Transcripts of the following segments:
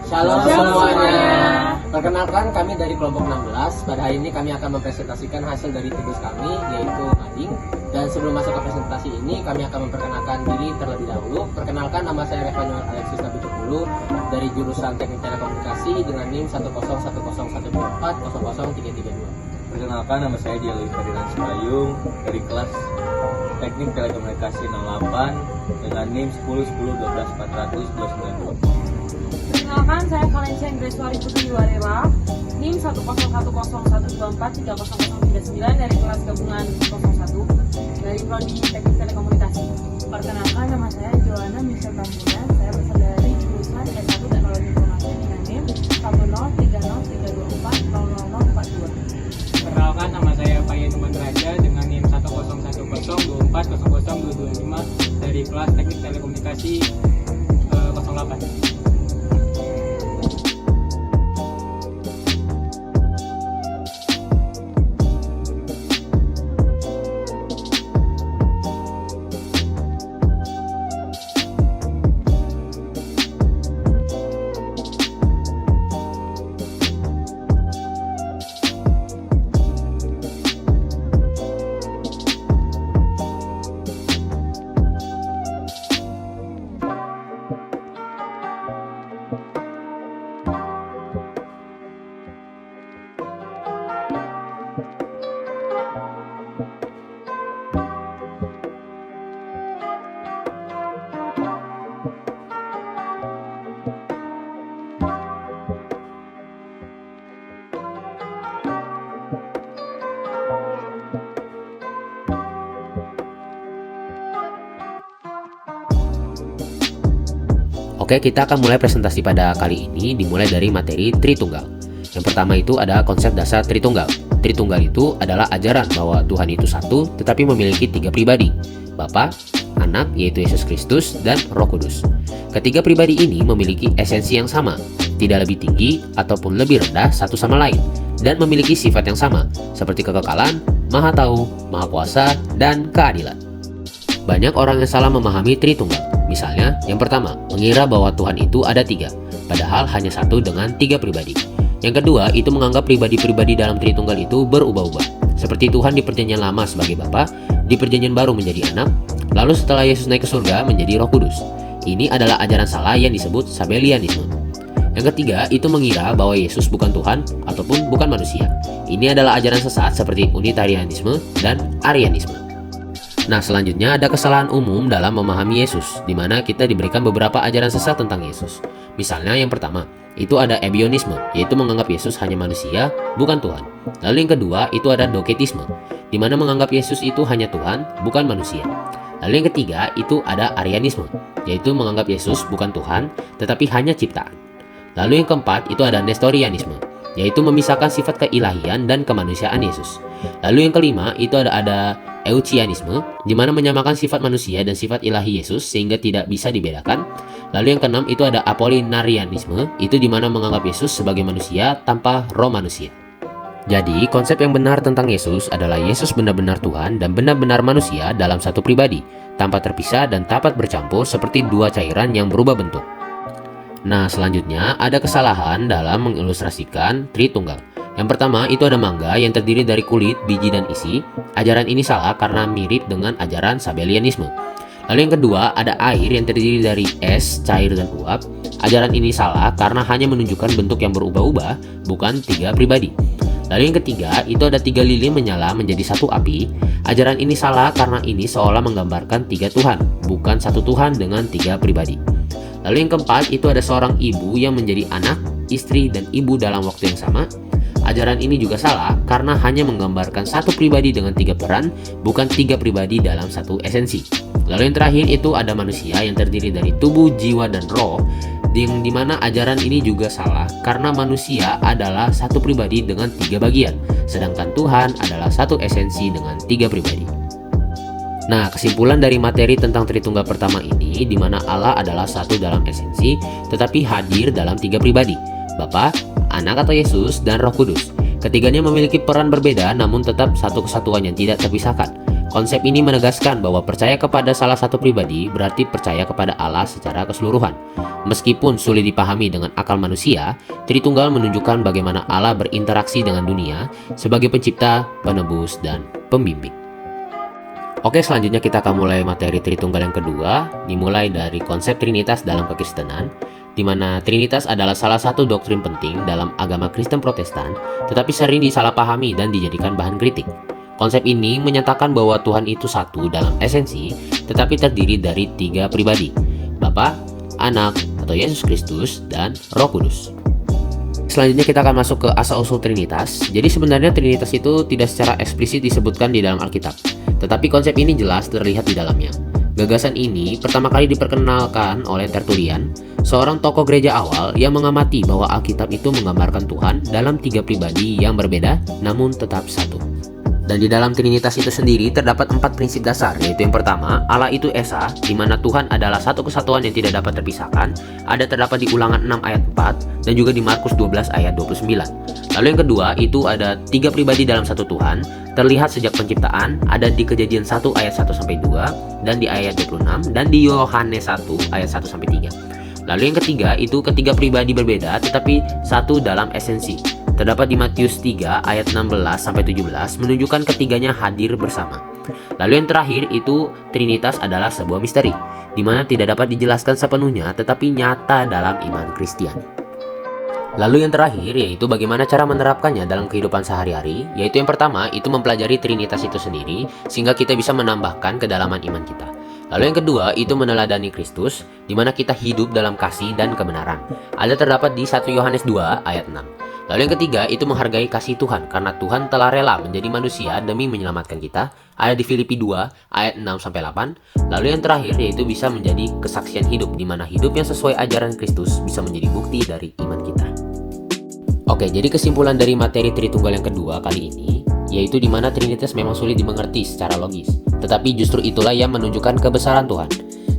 Shalom semuanya. Perkenalkan, kami dari kelompok 16. Pada hari ini kami akan mempresentasikan hasil dari tugas kami, yaitu mading. Dan sebelum masuk ke presentasi ini, kami akan memperkenalkan diri terlebih dahulu. Perkenalkan, nama saya Revanul Alexis Nabi Cukulu dari jurusan Teknik Telekomunikasi dengan NIM 1010124000332. Perkenalkan, nama saya Dialwi Ferdinand Sumayung dari kelas Teknik Telekomunikasi 08 dengan NIM 10101240092. Perkenalkan, saya Valencia Ingreswari Putri Warela, NIM 10101243039 dari kelas gabungan 01 dari Prodi Teknik Telekomunikasi. Perkenalkan, nama saya Joanna Michelle Tambunan. Saya berasal dari jurusan S1 Teknologi Informasi dengan NIM 10303240042. Perkenalkan, nama saya Payen Numan Raja dengan NIM 10102400225 dari kelas Teknik Telekomunikasi 08. Oke, kita akan mulai presentasi pada kali ini dimulai dari materi Tritunggal. Yang pertama itu ada konsep dasar Tritunggal. Tritunggal itu adalah ajaran bahwa Tuhan itu satu tetapi memiliki tiga pribadi, Bapa, Anak yaitu Yesus Kristus, dan Roh Kudus. Ketiga pribadi ini memiliki esensi yang sama, tidak lebih tinggi ataupun lebih rendah satu sama lain, dan memiliki sifat yang sama seperti kekekalan, maha tahu, maha kuasa, dan keadilan. Banyak orang yang salah memahami Tritunggal. Misalnya, yang pertama, mengira bahwa Tuhan itu ada tiga, padahal hanya satu dengan tiga pribadi. Yang kedua, itu menganggap pribadi-pribadi dalam Tritunggal itu berubah-ubah. Seperti Tuhan di Perjanjian Lama sebagai Bapa, di Perjanjian Baru menjadi Anak, lalu setelah Yesus naik ke surga menjadi Roh Kudus. Ini adalah ajaran salah yang disebut Sabellianisme. Yang ketiga, itu mengira bahwa Yesus bukan Tuhan ataupun bukan manusia. Ini adalah ajaran sesat seperti Unitarianisme dan Arianisme. Nah, selanjutnya ada kesalahan umum dalam memahami Yesus, di mana kita diberikan beberapa ajaran sesat tentang Yesus. Misalnya yang pertama, itu ada ebionisme, yaitu menganggap Yesus hanya manusia, bukan Tuhan. Lalu yang kedua, itu ada doketisme, di mana menganggap Yesus itu hanya Tuhan, bukan manusia. Lalu yang ketiga, itu ada arianisme, yaitu menganggap Yesus bukan Tuhan, tetapi hanya ciptaan. Lalu yang keempat, itu ada nestorianisme, yaitu memisahkan sifat keilahian dan kemanusiaan Yesus. Lalu yang kelima, itu ada euchianisme, di mana menyamakan sifat manusia dan sifat ilahi Yesus sehingga tidak bisa dibedakan. Lalu yang keenam, itu ada apollinarianisme, itu di mana menganggap Yesus sebagai manusia tanpa roh manusia. Jadi, konsep yang benar tentang Yesus adalah Yesus benar-benar Tuhan dan benar-benar manusia dalam satu pribadi, tanpa terpisah dan dapat bercampur seperti dua cairan yang berubah bentuk. Nah, selanjutnya ada kesalahan dalam mengilustrasikan Tritunggal. Yang pertama, itu ada mangga yang terdiri dari kulit, biji, dan isi. Ajaran ini salah karena mirip dengan ajaran Sabellianisme. Lalu yang kedua, ada air yang terdiri dari es, cair, dan uap. Ajaran ini salah karena hanya menunjukkan bentuk yang berubah-ubah, bukan tiga pribadi. Lalu yang ketiga, itu ada tiga lilin menyala menjadi satu api. Ajaran ini salah karena ini seolah menggambarkan tiga Tuhan, bukan satu Tuhan dengan tiga pribadi. Lalu yang keempat, itu ada seorang ibu yang menjadi anak, istri, dan ibu dalam waktu yang sama. Ajaran ini juga salah karena hanya menggambarkan satu pribadi dengan tiga peran, bukan tiga pribadi dalam satu esensi. Lalu yang terakhir itu ada manusia yang terdiri dari tubuh, jiwa, dan roh, yang dimana ajaran ini juga salah karena manusia adalah satu pribadi dengan tiga bagian, sedangkan Tuhan adalah satu esensi dengan tiga pribadi. Nah, kesimpulan dari materi tentang Tritunggal pertama ini, di mana Allah adalah satu dalam esensi, tetapi hadir dalam tiga pribadi, Bapa, Anak atau Yesus, dan Roh Kudus. Ketiganya memiliki peran berbeda namun tetap satu kesatuan yang tidak terpisahkan. Konsep ini menegaskan bahwa percaya kepada salah satu pribadi berarti percaya kepada Allah secara keseluruhan. Meskipun sulit dipahami dengan akal manusia, Tritunggal menunjukkan bagaimana Allah berinteraksi dengan dunia sebagai pencipta, penebus, dan pembimbing. Oke, selanjutnya kita akan mulai materi Tritunggal yang kedua, dimulai dari konsep Trinitas dalam kekristenan, di mana Trinitas adalah salah satu doktrin penting dalam agama Kristen Protestan, tetapi sering disalahpahami dan dijadikan bahan kritik. Konsep ini menyatakan bahwa Tuhan itu satu dalam esensi, tetapi terdiri dari 3 pribadi, Bapa, Anak, atau Yesus Kristus, dan Roh Kudus. Selanjutnya kita akan masuk ke asal-usul Trinitas. Jadi sebenarnya Trinitas itu tidak secara eksplisit disebutkan di dalam Alkitab, tetapi konsep ini jelas terlihat di dalamnya. Gagasan ini pertama kali diperkenalkan oleh Tertullian, seorang tokoh gereja awal yang mengamati bahwa Alkitab itu menggambarkan Tuhan dalam 3 pribadi yang berbeda namun tetap satu. Dan di dalam Trinitas itu sendiri terdapat 4 prinsip dasar, yaitu yang pertama, Allah itu Esa, di mana Tuhan adalah satu kesatuan yang tidak dapat terpisahkan, ada terdapat di Ulangan 6 ayat 4, dan juga di Markus 12 ayat 29. Lalu yang kedua, itu ada 3 pribadi dalam satu Tuhan, terlihat sejak penciptaan, ada di Kejadian 1 ayat 1-2, dan di ayat 26, dan di Yohanes 1 ayat 1-3. Lalu yang ketiga, itu ketiga pribadi berbeda, tetapi satu dalam esensi. Terdapat di Matius 3 ayat 16-17 menunjukkan ketiganya hadir bersama. Lalu yang terakhir itu Trinitas adalah sebuah misteri, di mana tidak dapat dijelaskan sepenuhnya tetapi nyata dalam iman Kristiani. Lalu yang terakhir yaitu bagaimana cara menerapkannya dalam kehidupan sehari-hari, yaitu yang pertama itu mempelajari Trinitas itu sendiri sehingga kita bisa menambahkan kedalaman iman kita. Lalu yang kedua itu meneladani Kristus, di mana kita hidup dalam kasih dan kebenaran. Ada terdapat di 1 Yohanes 2 ayat 6. Lalu yang ketiga itu menghargai kasih Tuhan, karena Tuhan telah rela menjadi manusia demi menyelamatkan kita. Ada di Filipi 2 ayat 6-8. Lalu yang terakhir yaitu bisa menjadi kesaksian hidup, di mana hidup yang sesuai ajaran Kristus bisa menjadi bukti dari iman kita. Oke, jadi kesimpulan dari materi Tritunggal yang kedua kali ini, yaitu di mana Trinitas memang sulit dimengerti secara logis, tetapi justru itulah yang menunjukkan kebesaran Tuhan.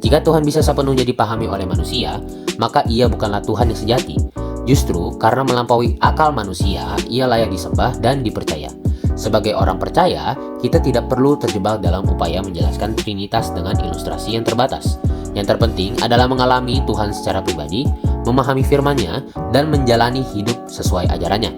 Jika Tuhan bisa sepenuhnya dipahami oleh manusia, maka Ia bukanlah Tuhan yang sejati. Justru karena melampaui akal manusia, Ia layak disembah dan dipercaya. Sebagai orang percaya, kita tidak perlu terjebak dalam upaya menjelaskan Trinitas dengan ilustrasi yang terbatas. Yang terpenting adalah mengalami Tuhan secara pribadi, memahami firman-Nya, dan menjalani hidup sesuai ajarannya.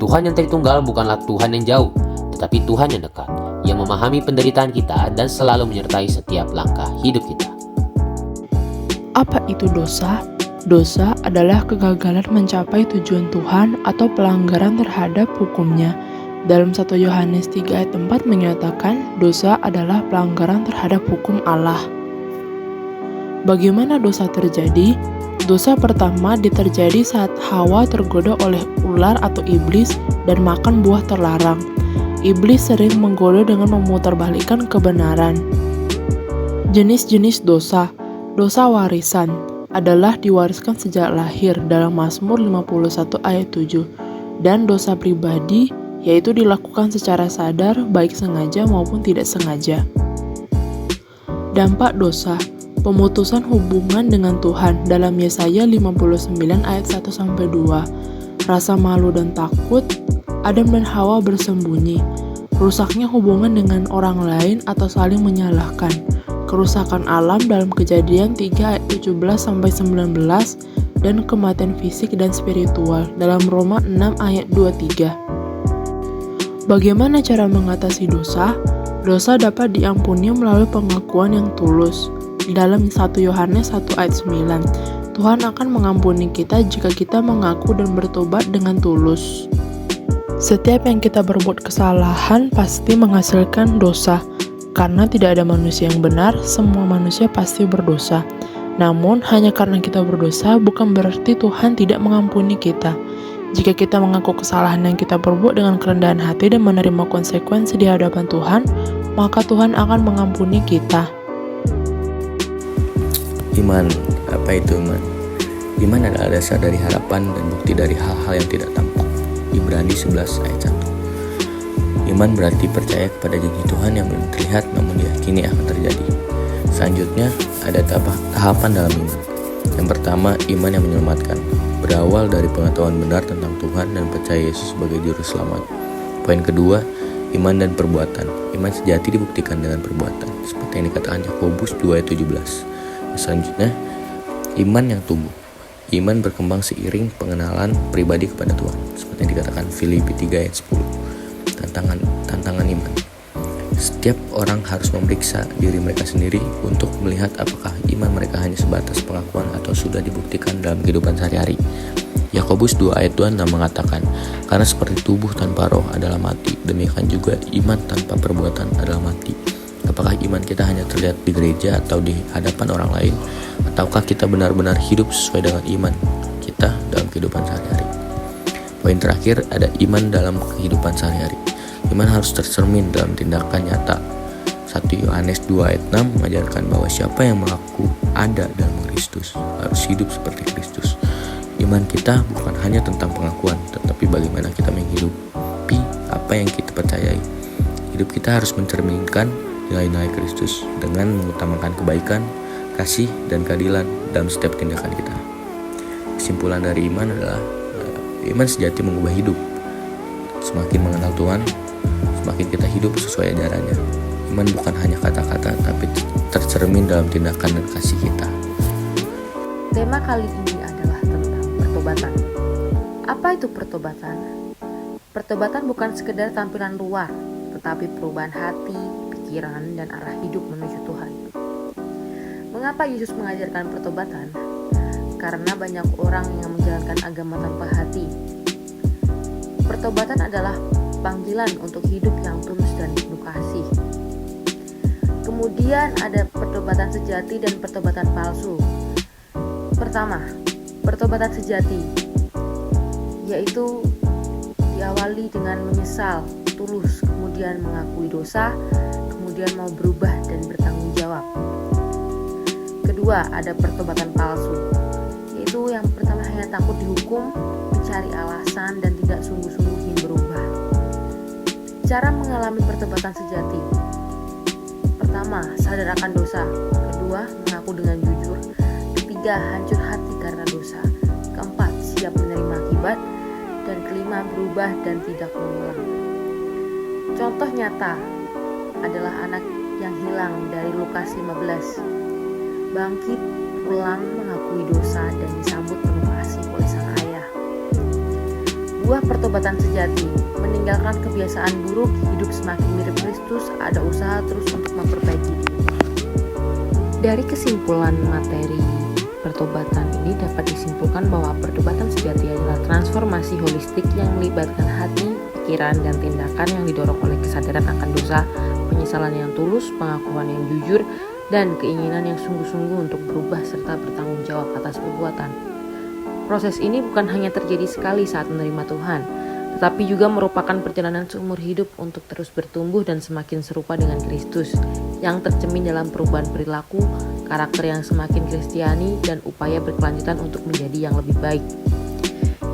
Tuhan yang Tritunggal bukanlah Tuhan yang jauh, tetapi Tuhan yang dekat, yang memahami penderitaan kita dan selalu menyertai setiap langkah hidup kita. Apa itu dosa? Dosa adalah kegagalan mencapai tujuan Tuhan atau pelanggaran terhadap hukum-Nya. Dalam 1 Yohanes 3 ayat 4 menyatakan dosa adalah pelanggaran terhadap hukum Allah. Bagaimana dosa terjadi? Dosa pertama terjadi saat Hawa tergoda oleh ular atau iblis dan makan buah terlarang. Iblis sering menggoda dengan memutarbalikkan kebenaran. Jenis-jenis dosa. Dosa warisan adalah diwariskan sejak lahir dalam Mazmur 51 ayat 7, dan dosa pribadi yaitu dilakukan secara sadar baik sengaja maupun tidak sengaja. Dampak dosa, pemutusan hubungan dengan Tuhan dalam Yesaya 59 ayat 1-2, rasa malu dan takut, Adam dan Hawa bersembunyi, rusaknya hubungan dengan orang lain atau saling menyalahkan, kerusakan alam dalam Kejadian 3 ayat 17-19, dan kematian fisik dan spiritual dalam Roma 6 ayat 23. Bagaimana cara mengatasi dosa? Dosa dapat diampuni melalui pengakuan yang tulus. Dalam 1 Yohanes 1 ayat 9, Tuhan akan mengampuni kita jika kita mengaku dan bertobat dengan tulus. Setiap yang kita berbuat kesalahan pasti menghasilkan dosa. Karena tidak ada manusia yang benar, semua manusia pasti berdosa. Namun, hanya karena kita berdosa, bukan berarti Tuhan tidak mengampuni kita. Jika kita mengaku kesalahan yang kita perbuat dengan kerendahan hati dan menerima konsekuensi di hadapan Tuhan, maka Tuhan akan mengampuni kita. Iman, apa itu iman? Iman adalah dasar dari harapan dan bukti dari hal-hal yang tidak tampak. Ibrani 11 ayat 1. Iman berarti percaya kepada janji Tuhan yang belum terlihat namun diyakini akan terjadi. Selanjutnya, ada tahapan dalam iman. Yang pertama, iman yang menyelamatkan, berawal dari pengetahuan benar tentang Tuhan dan percaya Yesus sebagai juru selamat. Poin kedua, iman dan perbuatan. Iman sejati dibuktikan dengan perbuatan, seperti yang dikatakan Yakobus 2 ayat 17. Selanjutnya, iman yang tumbuh. Iman berkembang seiring pengenalan pribadi kepada Tuhan, seperti yang dikatakan Filipi 3 ayat 10. Tantangan iman. Setiap orang harus memeriksa diri mereka sendiri untuk melihat apakah iman mereka hanya sebatas pengakuan atau sudah dibuktikan dalam kehidupan sehari-hari. Yakobus 2 ayat 26 mengatakan, karena seperti tubuh tanpa roh adalah mati, demikian juga iman tanpa perbuatan adalah mati. Apakah iman kita hanya terlihat di gereja atau di hadapan orang lain, ataukah kita benar-benar hidup sesuai dengan iman kita dalam kehidupan sehari-hari? Poin terakhir, ada iman dalam kehidupan sehari-hari. Iman harus tercermin dalam tindakan nyata. 1 Yohanes 2 ayat 6 mengajarkan bahwa siapa yang mengaku ada dalam Kristus harus hidup seperti Kristus. Iman kita bukan hanya tentang pengakuan, tetapi bagaimana kita menghidupi apa yang kita percayai. Hidup kita harus mencerminkan nilai-nilai Kristus dengan mengutamakan kebaikan, kasih, dan keadilan dalam setiap tindakan kita. Kesimpulan dari iman adalah iman sejati mengubah hidup. Semakin mengenal Tuhan, semakin kita hidup sesuai ajarannya. Iman bukan hanya kata-kata, tapi tercermin dalam tindakan dan kasih kita. Tema kali ini adalah tentang pertobatan. Apa itu pertobatan? Pertobatan bukan sekedar tampilan luar, tetapi perubahan hati, pikiran, dan arah hidup menuju Tuhan. Mengapa Yesus mengajarkan pertobatan? Karena banyak orang yang menjalankan agama tanpa hati. Pertobatan adalah panggilan untuk hidup yang tulus dan penuh kasih. Kemudian ada pertobatan sejati dan pertobatan palsu. Pertama, pertobatan sejati, yaitu diawali dengan menyesal, tulus, kemudian mengakui dosa, kemudian mau berubah dan bertanggung jawab. Kedua, ada pertobatan palsu, yaitu yang pertama hanya takut dihukum, mencari alasan, dan tidak sungguh-sungguh ingin berubah. Cara mengalami pertobatan sejati: pertama, sadar akan dosa. Kedua, mengaku dengan jujur. Ketiga, hancur hati karena dosa. Keempat, siap menerima akibat. Dan kelima, berubah dan tidak mengulang. Contoh nyata adalah anak yang hilang dari Lukas 15. Bangkit, pulang, mengakui dosa, dan disambut penuh kasih oleh sang ayah. Buah pertobatan sejati: meninggalkan kebiasaan buruk, hidup semakin mirip Kristus, ada usaha terus untuk memperbaiki diri. Dari kesimpulan materi pertobatan ini dapat disimpulkan bahwa pertobatan sejati adalah transformasi holistik yang melibatkan hati, pikiran, dan tindakan yang didorong oleh kesadaran akan dosa, penyesalan yang tulus, pengakuan yang jujur, dan keinginan yang sungguh-sungguh untuk berubah serta bertanggung jawab atas perbuatan. Proses ini bukan hanya terjadi sekali saat menerima Tuhan, tetapi juga merupakan perjalanan seumur hidup untuk terus bertumbuh dan semakin serupa dengan Kristus, yang tercermin dalam perubahan perilaku, karakter yang semakin kristiani, dan upaya berkelanjutan untuk menjadi yang lebih baik.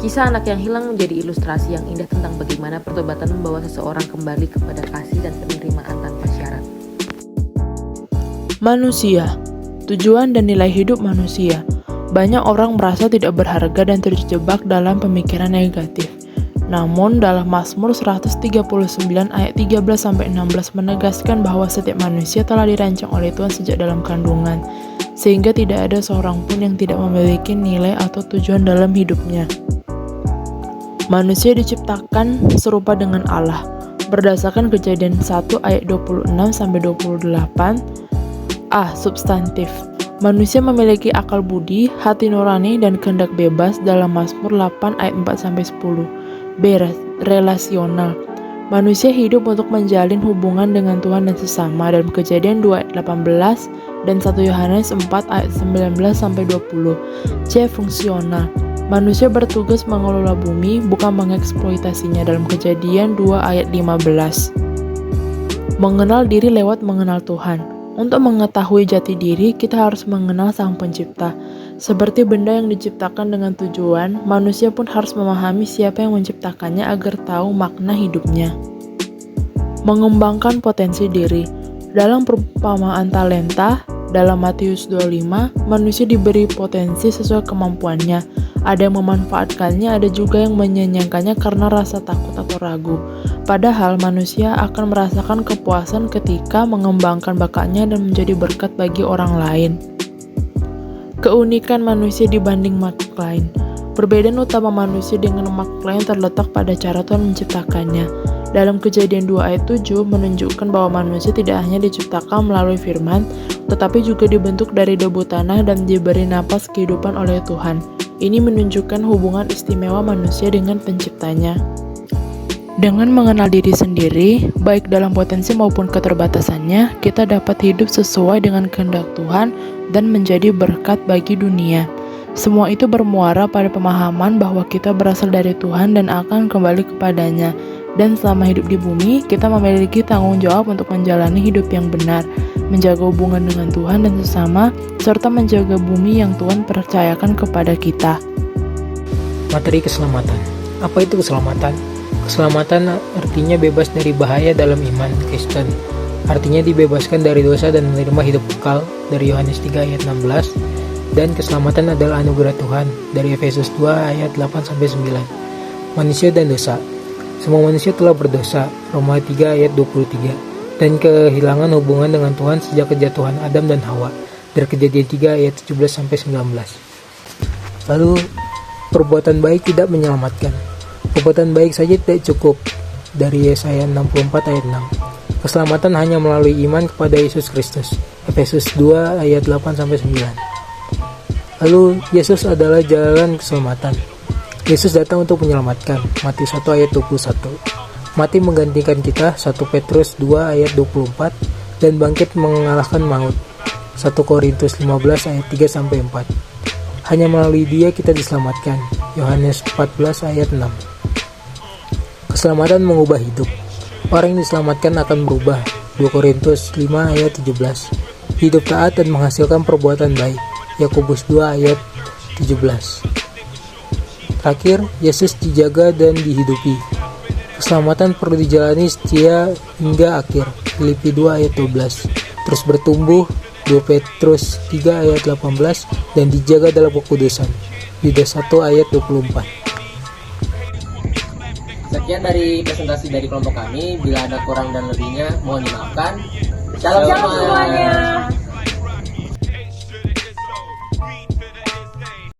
Kisah anak yang hilang menjadi ilustrasi yang indah tentang bagaimana pertobatan membawa seseorang kembali kepada kasih dan penerimaan tanpa syarat. Manusia, tujuan dan nilai hidup manusia. Banyak orang merasa tidak berharga dan terjebak dalam pemikiran negatif. Namun dalam Mazmur 139 ayat 13-16 menegaskan bahwa setiap manusia telah dirancang oleh Tuhan sejak dalam kandungan, sehingga tidak ada seorang pun yang tidak memiliki nilai atau tujuan dalam hidupnya. Manusia diciptakan serupa dengan Allah. Berdasarkan Kejadian 1 ayat 26-28. Substantif. Manusia memiliki akal budi, hati nurani, dan kehendak bebas dalam Mazmur 8 ayat 4-10. B. Relasional. Manusia hidup untuk menjalin hubungan dengan Tuhan dan sesama dalam Kejadian 2 ayat 18 dan 1 Yohanes 4 ayat 19-20. C. Fungsional. Manusia bertugas mengelola bumi, bukan mengeksploitasinya dalam Kejadian 2 ayat 15. Mengenal diri lewat mengenal Tuhan. Untuk mengetahui jati diri, kita harus mengenal Sang Pencipta. Seperti benda yang diciptakan dengan tujuan, manusia pun harus memahami siapa yang menciptakannya agar tahu makna hidupnya. Mengembangkan potensi diri. Dalam perumpamaan talenta, dalam Matius 25, manusia diberi potensi sesuai kemampuannya. Ada yang memanfaatkannya, ada juga yang menyanyikannya karena rasa takut atau ragu. Padahal manusia akan merasakan kepuasan ketika mengembangkan bakatnya dan menjadi berkat bagi orang lain. Keunikan manusia dibanding makhluk lain. Perbedaan utama manusia dengan makhluk lain terletak pada cara Tuhan menciptakannya. Dalam Kejadian 2 ayat 7 menunjukkan bahwa manusia tidak hanya diciptakan melalui firman, tetapi juga dibentuk dari debu tanah dan diberi napas kehidupan oleh Tuhan. Ini menunjukkan hubungan istimewa manusia dengan penciptanya. Dengan mengenal diri sendiri, baik dalam potensi maupun keterbatasannya, kita dapat hidup sesuai dengan kehendak Tuhan dan menjadi berkat bagi dunia. Semua itu bermuara pada pemahaman bahwa kita berasal dari Tuhan dan akan kembali kepadanya. Dan selama hidup di bumi, kita memiliki tanggung jawab untuk menjalani hidup yang benar, menjaga hubungan dengan Tuhan dan sesama, serta menjaga bumi yang Tuhan percayakan kepada kita. Materi keselamatan. Apa itu keselamatan? Keselamatan artinya bebas dari bahaya dalam iman Kristen. Artinya dibebaskan dari dosa dan menerima hidup kekal dari Yohanes 3 ayat 16. Dan keselamatan adalah anugerah Tuhan dari Efesus 2 ayat 8-9. Manusia dan dosa. Semua manusia telah berdosa, Roma 3 ayat 23, dan kehilangan hubungan dengan Tuhan sejak kejatuhan Adam dan Hawa, dari Kejadian 3 ayat 17-19. Lalu, perbuatan baik tidak menyelamatkan. Perbuatan baik saja tidak cukup, dari Yesaya 64 ayat 6. Keselamatan hanya melalui iman kepada Yesus Kristus, Efesus 2 ayat 8-9. Lalu, Yesus adalah jalan keselamatan. Yesus datang untuk menyelamatkan, Matius 1 ayat 21. Mati menggantikan kita, 1 Petrus 2 ayat 24, dan bangkit mengalahkan maut, 1 Korintus 15 ayat 3-4. Hanya melalui Dia kita diselamatkan, Yohanes 14 ayat 6. Keselamatan mengubah hidup. Orang yang diselamatkan akan berubah, 2 Korintus 5 ayat 17. Hidup taat dan menghasilkan perbuatan baik, Yakobus 2 ayat 17. Terakhir, Yesus dijaga dan dihidupi. Keselamatan perlu dijalani setia hingga akhir, Filipi 2 ayat 12. Terus bertumbuh, 2 Petrus 3 ayat 18, dan dijaga dalam kekudusan, Yudas 1 ayat 24. Sekian dari presentasi dari kelompok kami. Bila ada kurang dan lebihnya, mohon dimaafkan. Shalom Shalom semuanya.